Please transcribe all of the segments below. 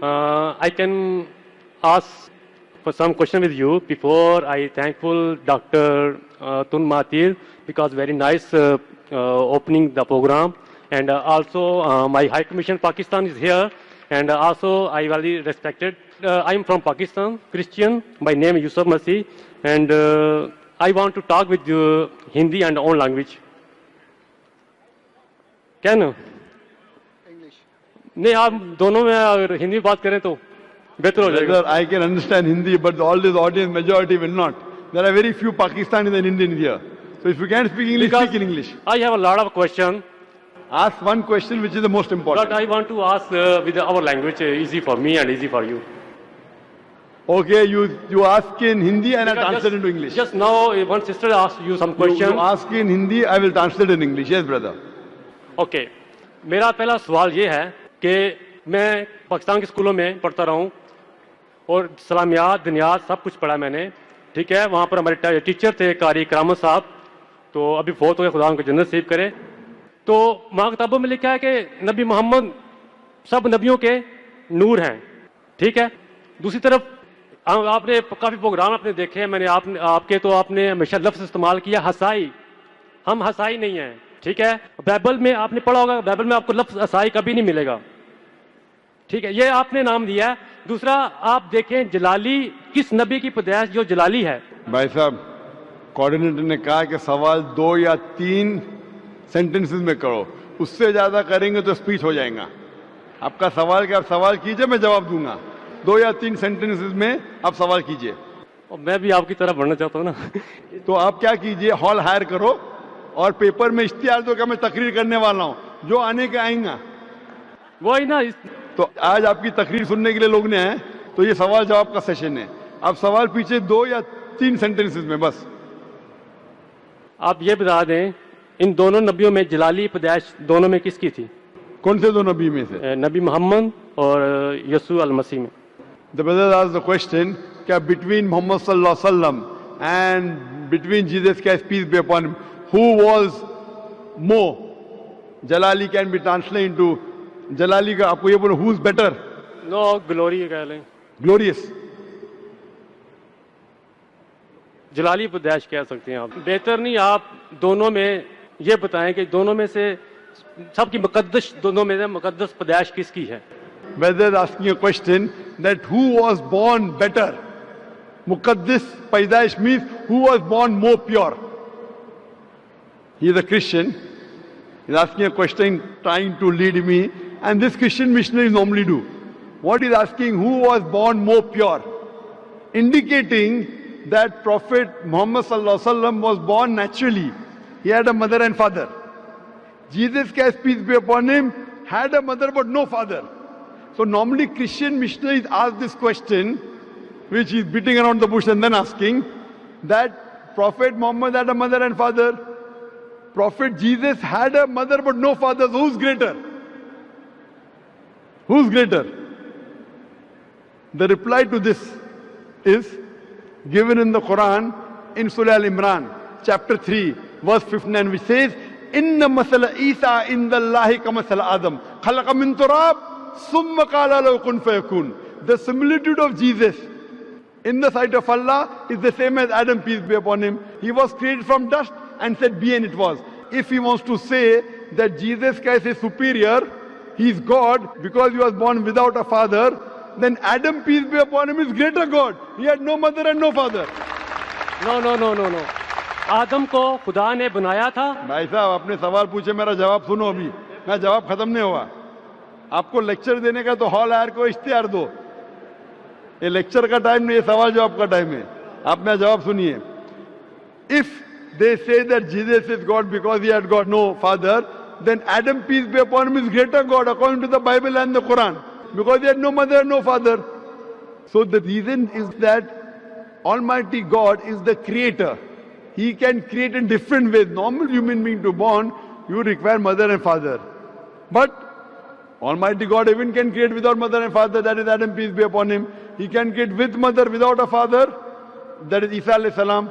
I can ask for some question with you before I thankful Dr. Tun Mahathir because very nice opening the program, and also my High Commission Pakistan is here, and also I very respected. I am from Pakistan, Christian. My name is Yusuf Masih, and I want to talk with you Hindi and own language. Can? نہیں آپ دونوں میں اگر ہندی بات کریں تو بہتر ہو جائے گا. I can understand Hindi, but all this audience majority will not. There are very few Pakistanis and Indians here. So if you can't speak English, speak in English. I have a lot of questions. Ask one question which is the most important. But I want to ask with our language, easy for me and easy for you. Okay, you ask in Hindi and I translate into English. Just now, one sister asked you some questions. You ask in Hindi, I will translate in English. Yes, brother. Okay. میرا پہلا سوال یہ ہے کہ میں پاکستان کے اسکولوں میں پڑھتا رہا ہوں اور اسلامیات دنیات سب کچھ پڑھا میں نے, ٹھیک ہے. وہاں پر ہمارے ٹیچر تھے قاری کرامت صاحب, تو ابھی فوت ہو گئے, خدا ان کو جنت نصیب کرے. تو وہاں کتابوں میں لکھا ہے کہ نبی محمد سب نبیوں کے نور ہیں, ٹھیک ہے. دوسری طرف آپ نے کافی پروگرام آپ نے دیکھے, میں نے آپ نے ہمیشہ لفظ استعمال کیا ہسائی. ہم ہسائی نہیں ہیں, ٹھیک ہے. بائبل میں آپ نے پڑھا ہوگا, بائبل میں آپ کو لفظ ہسائی کبھی نہیں ملے گا, ٹھیک ہے. یہ آپ نے نام دیا ہے. دوسرا آپ دیکھیں جلالی کس نبی کی پیدائش جو جلالی ہے. بھائی صاحب, کوآرڈینیٹر نے کہا کہ سوال 2 یا 3 سینٹنسز میں کرو, اس سے زیادہ کریں گے تو اسپیچ ہو جائے گا. آپ کا سوال کہ آپ سوال کیجئے, میں جواب دوں گا. 2 یا 3 سینٹنسز میں آپ سوال کیجئے. اور میں بھی آپ کی طرح بڑھنا چاہتا ہوں نا. تو آپ کیا کیجئے, ہال ہائر کرو اور پیپر میں اشتہار دو کہ میں تقریر کرنے والا ہوں, جو آنے کے آئیں گا. وہی نا. تو آج آپ کی تقریر سننے کے لیے لوگ نے آئے, تو یہ سوال جواب کا سیشن ہے. آپ سوال پیچھے 2 یا 3 سینٹنسز میں بس. آپ یہ بتا دیں ان دونوں نبیوں میں جلالی پیدائش دونوں میں کس کی تھی؟ کون سے 2 نبی میں سے؟ نبی محمد اور یسوع المسیح میں. The brother asked the question کہ between Muhammad sallallahu alaihi wasallam and between Jesus Christ peace be upon him, who was more? Jalali can be translated into Jalali کا آپ کو یہ بولو who is better? No glory کہہ لیں, glorious. Jalali پیدائش کہہ سکتے ہیں آپ. بہتر نہیں آپ دونوں میں یہ بتائیں کہ دونوں میں سے سب کی مقدس, دونوں میں سے مقدس پیدائش کس کی ہے؟ Brother is asking a question that who was born better? Muqaddis Paidaish means who was born more pure. He is a Christian. He is asking a question trying to lead me, and this Christian missionaries normally do. What he is asking, who was born more pure? Indicating that Prophet Muhammad sallallahu alaihi wasallam was born naturally. He had a mother and father. Jesus Christ peace be upon him had a mother but no father. So normally Christian missionaries ask this question, which is beating around the bush and then asking that Prophet Muhammad had a mother and father. Prophet Jesus had a mother but no father. So who's greater? Who's greater? The reply to this is given in the Quran in Surah Al-Imran, chapter 3, verse 59, which says, Inna masala Isa inda Allahi ka masala Adam. Khalaqa min turab, summa qala lahu kun fayakun. The similitude of Jesus in the sight of Allah is the same as Adam, peace be upon him. He was created from dust and said, be, and it was. If he wants to say that Jesus Christ is superior, he is God because he was born without a father, then Adam, peace be upon him, is greater God. He had no mother and no father. No. آدم کو خدا نے بنایا تھا. بھائی صاحب اپنے سوال پوچھے, میرا جواب سنو. ابھی میں جواب ختم نہیں ہوا. آپ کو لیکچر دینے کا تو ہال ہائر کو اشتہار دو. یہ لیکچر کا ٹائم نہیں, یہ سوال جواب کا ٹائم ہے. آپ میرا جواب سنیے. If they say that Jesus is God because he had got no father, then Adam, peace be upon him, is greater God according to the Bible and the Quran, because he had no mother and no father. So the reason is that Almighty God is the creator. He can create in different ways. Normal human being to born, you require mother and father. But Almighty God even can create without mother and father, that is Adam, peace be upon him. He can create with mother without a father, that is Isa alayhi salam.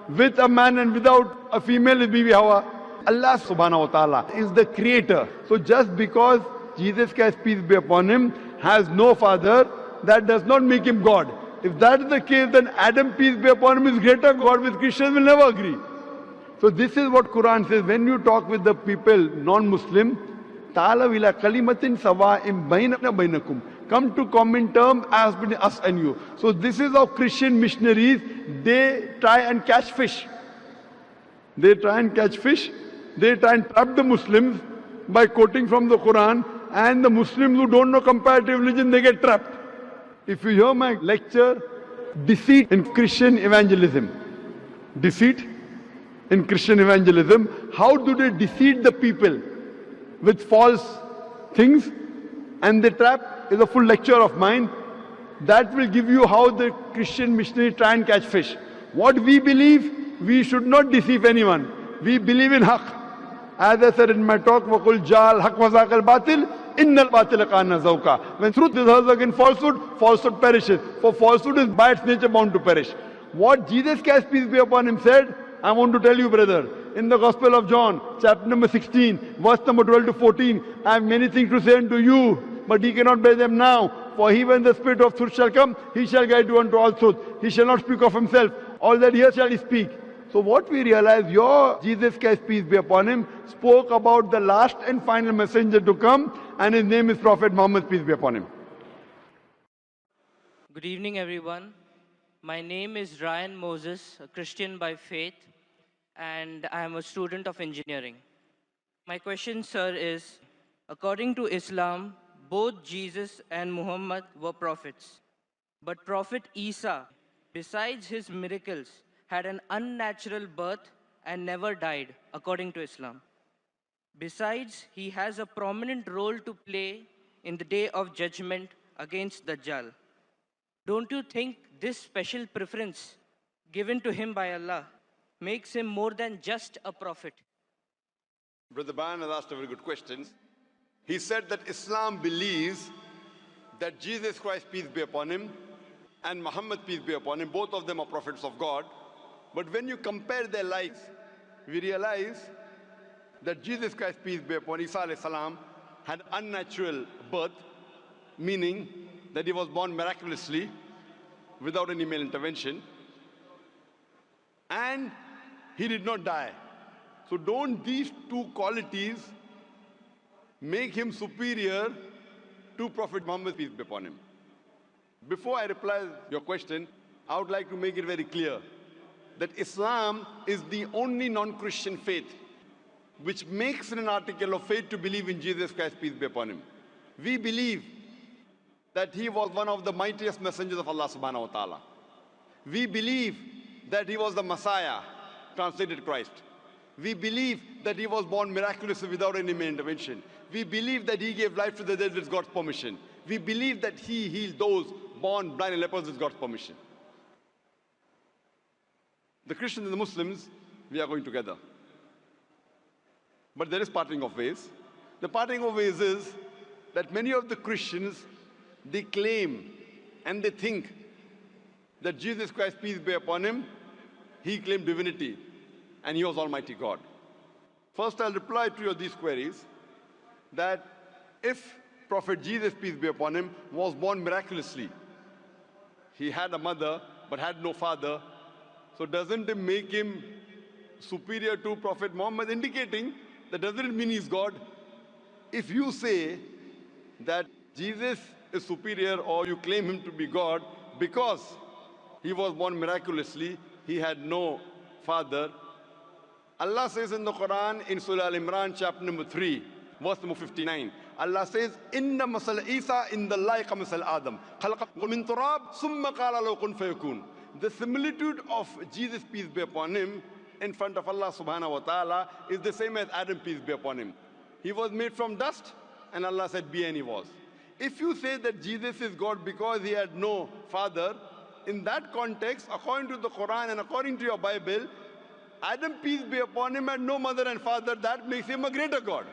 With a man and without a female is Bibi Hawa. Allah subhanahu wa ta'ala is the creator. So just because Jesus Christ, peace be upon him, has no father, that does not make him God. If that is the case, then Adam, peace be upon him, is greater God, which Christians will never agree. So this is what Quran says. When you talk with the people, non-Muslim, ta'alaw ila kalimatin sawa'im bainana bainakum. Come to common term as between us and you. So this is how Christian missionaries, they try and catch fish. They try and catch fish. They try and trap the Muslims by quoting from the Quran. And the Muslims who don't know comparative religion, they get trapped. If you hear my lecture, deceit in Christian evangelism. Deceit in Christian evangelism. How do they deceive the people with false things? And they trap is a full lecture of mine. That will give you how the Christian missionaries try and catch fish. What we believe, we should not deceive anyone. We believe in haqq. As I said in my talk, وَقُلْ جَعَ الْحَقْ وَزَاقَ الْبَاطِلِ إِنَّ الْبَاطِلَ كَانَ زَوْقًا. When truth is hers against falsehood, falsehood perishes. For falsehood is by its nature bound to perish. What Jesus Christ, peace be upon him, said, I want to tell you, brother, in the Gospel of John, chapter number 16, verse number 12 to 14, I have many things to say unto you, but ye cannot bear them now. For he, when the Spirit of truth shall come, he shall guide you unto all truth. He shall not speak of himself. All that here shall he speak. So what we realize, your Jesus Christ, peace be upon him, spoke about the last and final messenger to come, and his name is Prophet Muhammad, peace be upon him. Good evening, everyone. My name is Ryan Moses, a Christian by faith, and I am a student of engineering. My question, sir, is, according to Islam, both Jesus and Muhammad were prophets. But Prophet Isa, besides his miracles, had an unnatural birth and never died, according to Islam. Besides, he has a prominent role to play in the day of judgment against Dajjal. Don't you think this special preference given to him by Allah makes him more than just a prophet? Brother Bayan has asked a very good question. He said that Islam believes that Jesus Christ, peace be upon him, and Muhammad, peace be upon him, both of them are prophets of God. But when you compare their lives, we realize that Jesus Christ, peace be upon Isa alayhi salam, had unnatural birth, meaning that he was born miraculously without any male intervention, and he did not die. So don't these two qualities make him superior to Prophet Muhammad, peace be upon him? Before I reply your question, I would like to make it very clear that Islam is the only non-Christian faith which makes it an article of faith to believe in Jesus Christ, peace be upon him. We believe that he was one of the mightiest messengers of Allah subhanahu wa ta'ala. We believe that he was the Messiah, translated Christ. We believe that he was born miraculously without any male intervention. We believe that he gave life to the dead with God's permission. We believe that he healed those born blind and lepers with God's permission. The Christians and the Muslims, we are going together. But there is parting of ways. The parting of ways is that many of the Christians, they claim and they think that Jesus Christ, peace be upon him, he claimed divinity and he was Almighty God. First, I'll reply to your these queries that if Prophet Jesus, peace be upon him, was born miraculously, he had a mother but had no father, so doesn't it make him superior to Prophet Muhammad, indicating that doesn't mean he's God? If you say that Jesus is superior or you claim him to be God because he was born miraculously, he had no father, Allah says in the Quran, in Surah Al-Imran, chapter number 3, verse number 59, Allah says, Inna masal Isa indallahi kamisal Adam, khalaqahu min turab, summa qala lahu kun fayakun. The similitude of Jesus, peace be upon him, in front of Allah subhanahu wa ta'ala is the same as Adam, peace be upon him. He was made from dust and Allah said be, and he was. If you say that Jesus is God because he had no father, in that context, according to the Quran and according to your Bible, Adam, peace be upon him, had no mother and father. That makes him a greater God.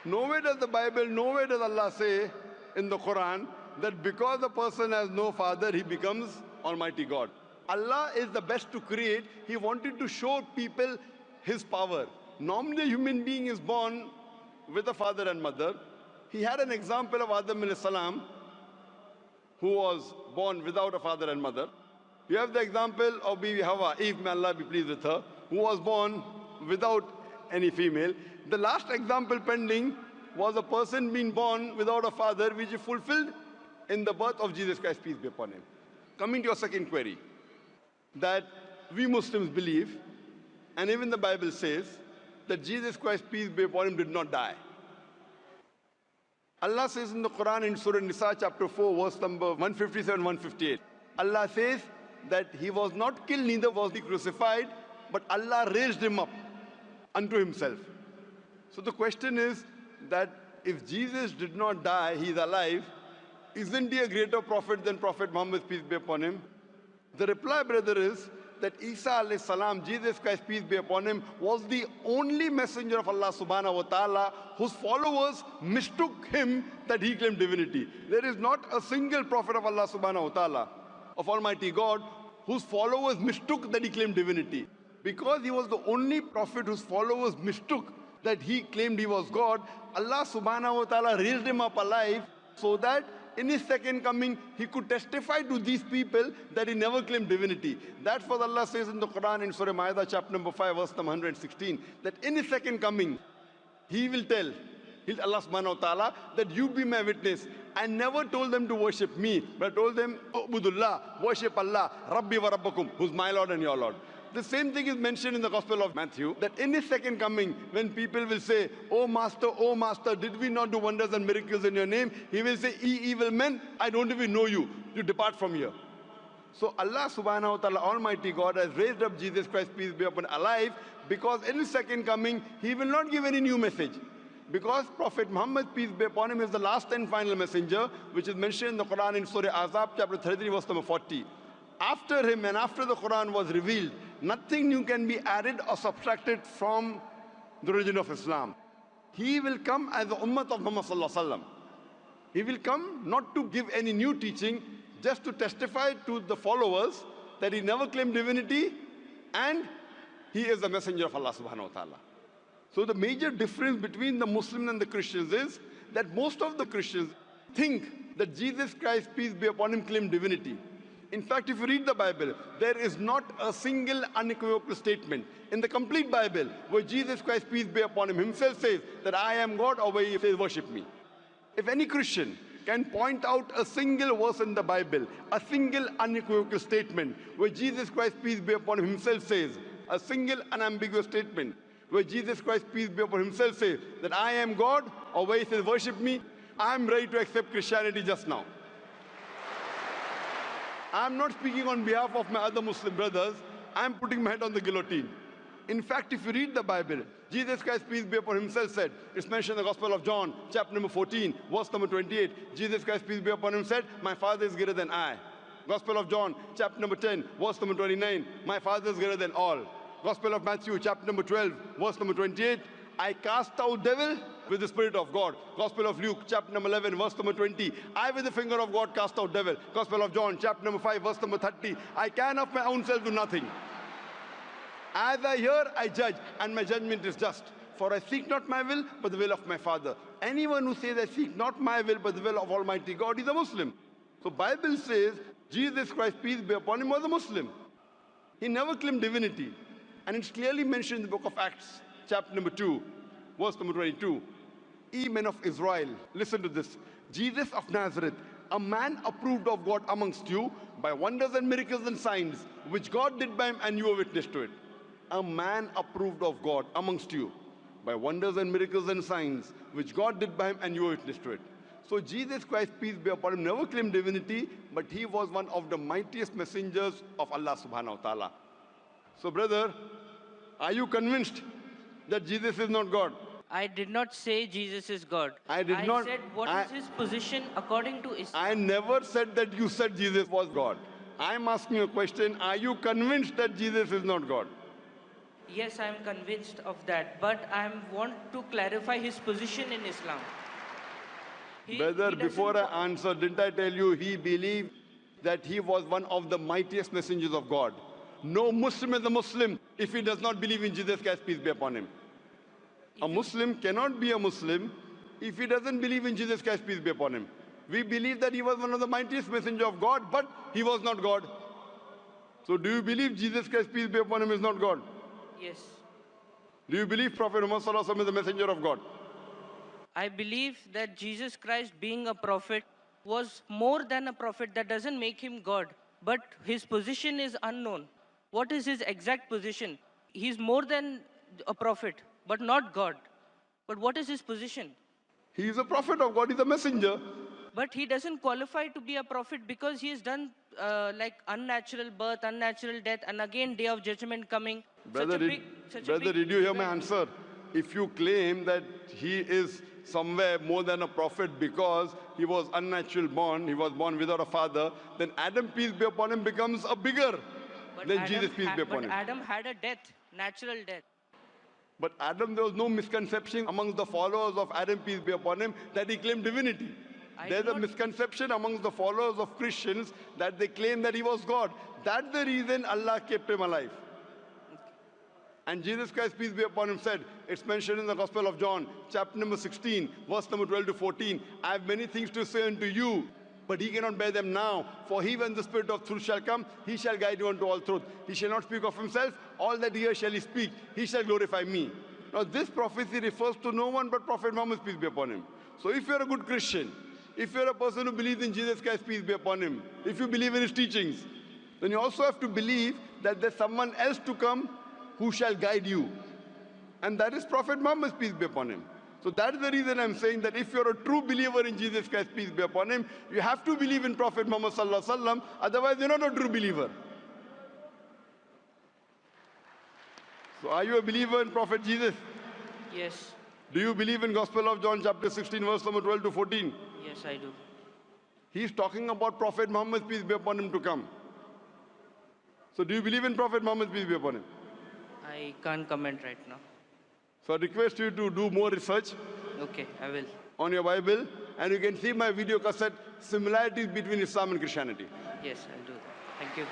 Nowhere does the Bible, nowhere does Allah say in the Quran that because a person has no father, he becomes Almighty God. Allah is the best to create. He wanted to show people his power. Normally, a human being is born with a father and mother. He had an example of Adam alayhi salam, who was born without a father and mother. You have the example of Bibi Hawa, Eve, may Allah be pleased with her, who was born without any female. The last example pending was a person being born without a father, which is fulfilled in the birth of Jesus Christ, peace be upon him. Coming to your second query, that we Muslims believe, and even the Bible says, that Jesus Christ, peace be upon him, did not die. Allah says in the Quran in Surah Nisa chapter 4 verse number 157, 158. Allah says that he was not killed, neither was he crucified, but Allah raised him up unto himself. So the question is that if Jesus did not die, he is alive, isn't he a greater prophet than Prophet Muhammad, peace be upon him? The reply, brother, is that Isa alayhi salam, Jesus Christ, peace be upon him, was the only messenger of Allah subhanahu wa ta'ala whose followers mistook him that he claimed divinity. There is not a single prophet of Allah subhanahu wa ta'ala, of Almighty God, whose followers mistook that he claimed divinity. Because he was the only prophet whose followers mistook that he claimed he was God, Allah subhanahu wa ta'ala raised him up alive so that in his second coming, he could testify to these people that he never claimed divinity. That's what Allah says in the Quran in Surah Ma'idah, chapter number 5, verse number 116, that in his second coming, he will tell Allah subhanahu wa ta'ala that you be my witness. I never told them to worship me, but I told them, Ubudullah, worship Allah, Rabbi wa Rabbakum, who's my Lord and your Lord. The same thing is mentioned in the Gospel of Matthew, that in his second coming, when people will say, oh Master, did we not do wonders and miracles in your name? He will say, ye evil men, I don't even know you. You depart from here. So Allah subhanahu wa ta'ala, Almighty God, has raised up Jesus Christ, peace be upon him, alive, because in his second coming, he will not give any new message. Because Prophet Muhammad, peace be upon him, is the last and final messenger, which is mentioned in the Quran in Surah Azab, chapter 33, verse number 40. After him and after the Quran was revealed, nothing new can be added or subtracted from the religion of Islam. He will come as the ummah of Muhammad sallallahu alaihi wasallam. He will come not to give any new teaching, just to testify to the followers that he never claimed divinity and he is the messenger of Allah subhanahu wa ta'ala. So the major difference between the Muslims and the Christians is that most of the Christians think that Jesus Christ, peace be upon him, claimed divinity. In fact, if you read the Bible, there is not a single unequivocal statement in the complete Bible where Jesus Christ, peace be upon him, himself says that I am God, or where he says worship me. If any Christian can point out a single verse in the Bible, a single unequivocal statement where Jesus Christ, peace be upon him, himself says, a single unambiguous statement where Jesus Christ, peace be upon him, himself says that I am God, or where he says worship me, I am ready to accept Christianity just now. I'm not speaking on behalf of my other Muslim brothers. I'm putting my head on the guillotine. In fact, if you read the Bible, Jesus Christ, peace be upon him, himself said, it's mentioned in the Gospel of John, chapter number 14, verse number 28. Jesus Christ, peace be upon him, said, my Father is greater than I. Gospel of John, chapter number 10, verse number 29. My Father is greater than all. Gospel of Matthew, chapter number 12, verse number 28. I cast out devil with the Spirit of God. Gospel of Luke, chapter number 11, verse number 20. I with the finger of God cast out devil. Gospel of John, chapter number 5, verse number 30. I can of my own self do nothing. As I hear, I judge, and my judgment is just. For I seek not my will, but the will of my Father. Anyone who says I seek not my will, but the will of Almighty God is a Muslim. So Bible says Jesus Christ, peace be upon him, was a Muslim. He never claimed divinity. And it's clearly mentioned in the book of Acts, chapter number 2, verse number 22. Ye men of Israel, listen to this. Jesus of Nazareth, a man approved of God amongst you by wonders and miracles and signs, which God did by him, and you are witness to it. A man approved of God amongst you by wonders and miracles and signs, which God did by him, and you are witness to it. So Jesus Christ, peace be upon him, never claimed divinity, but he was one of the mightiest messengers of Allah subhanahu wa ta'ala. So brother, are you convinced that Jesus is not God? I did not say Jesus is God. I said what is his position according to Islam. I never said that you said Jesus was God. I'm asking you a question. Are you convinced that Jesus is not God? Yes, I am convinced of that, but I want to clarify his position in Islam. Brother, before I answer, didn't I tell you he believed that he was one of the mightiest messengers of God? No Muslim is a Muslim if he does not believe in Jesus Christ, peace be upon him. A Muslim cannot be a Muslim if he doesn't believe in Jesus Christ, peace be upon him. We believe that he was one of the mightiest messenger of God, but he was not God. So do you believe Jesus Christ, peace be upon him, is not God? Yes. Do you believe Prophet Muhammad Sallallahu Alaihi Wasallam is the messenger of God? I believe that Jesus Christ, being a prophet, was more than a prophet. That doesn't make him God. But his position is unknown. What is his exact position? He's more than a prophet, but not God. But what is his position? He is a prophet of God, he is a messenger. But he doesn't qualify to be a prophet because he has done like unnatural birth, unnatural death, and again day of judgment coming. Brother, did you hear my answer? If you claim that he is somewhere more than a prophet because he was unnatural born, he was born without a father, then Adam, peace be upon him, becomes a bigger than Jesus, peace be upon him. But Adam had a death, natural death. But Adam, there was no misconception amongst the followers of Adam, peace be upon him, that he claimed divinity. There's a misconception amongst the followers of Christians that they claim that he was God. That's the reason Allah kept him alive. And Jesus Christ, peace be upon him, said, it's mentioned in the Gospel of John, chapter number 16, verse number 12 to 14, I have many things to say unto you, but he cannot bear them now. For he, when the Spirit of truth shall come, he shall guide you unto all truth. He shall not speak of himself, all that he hears shall he speak. He shall glorify me. Now this prophecy refers to no one but Prophet Muhammad, peace be upon him. So if you're a good Christian, if you're a person who believes in Jesus Christ, peace be upon him, if you believe in his teachings, then you also have to believe that there's someone else to come who shall guide you. And that is Prophet Muhammad, peace be upon him. So that is the reason I'm saying that if you're a true believer in Jesus Christ, peace be upon him, you have to believe in Prophet Muhammad Sallallahu Alaihi Wasallam, otherwise you're not a true believer. So are you a believer in Prophet Jesus? Yes. Do you believe in Gospel of John chapter 16 verse number 12 to 14? Yes, I do. He's talking about Prophet Muhammad, peace be upon him, to come. So do you believe in Prophet Muhammad, peace be upon him? I can't comment right now. So I request you to do more research Okay, I will. on your Bible, and you can see my video cassette, similarities between Islam and Christianity. Yes, I'll do that. Thank you.